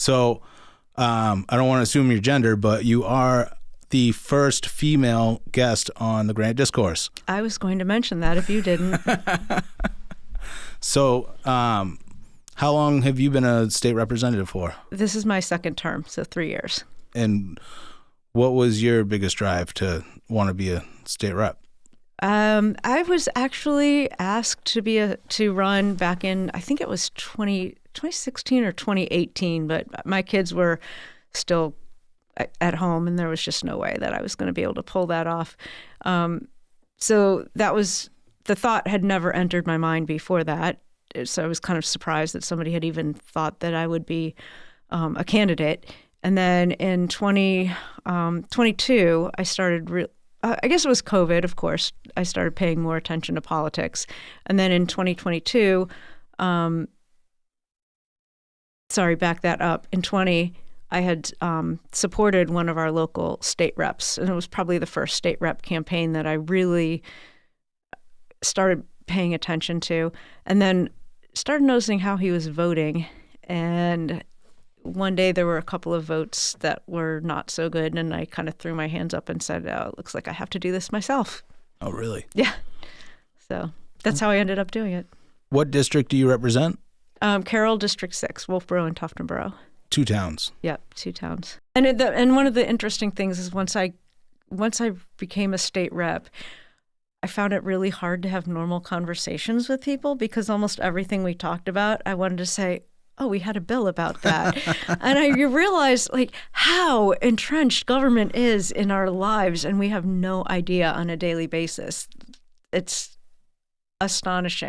So I don't want to assume your gender, but you are the first female guest on the Granite Discourse. I was going to mention that if you didn't. So how long have you been a state representative for? This is my second term, so 3 years. And what was your biggest drive to want to be a state rep? I was actually asked to run back in, I think it was 2016 or 2018, but my kids were still at home and there was just no way that I was going to be able to pull that off. So that was, the thought had never entered my mind before that. So I was kind of surprised that somebody had even thought that I would be a candidate. And then in 2022, I started, I guess it was COVID, of course, I started paying more attention to politics. And then in 2022, back that up, in 20, I had supported one of our local state reps. And it was probably the first state rep campaign that I really started paying attention to. And then started noticing how he was voting. And one day there were a couple of votes that were not so good, and I kind of threw my hands up and said, oh, it looks like I have to do this myself. Oh, really? Yeah. So that's how I ended up doing it. What district do you represent? Carroll, District 6, Wolfboro and Tuftonboro. 2 towns. Yep, 2 towns. And one of the interesting things is once I became a state rep, I found it really hard to have normal conversations with people because almost everything we talked about, I wanted to say, oh, we had a bill about that. And you realize like how entrenched government is in our lives, and we have no idea on a daily basis. It's astonishing.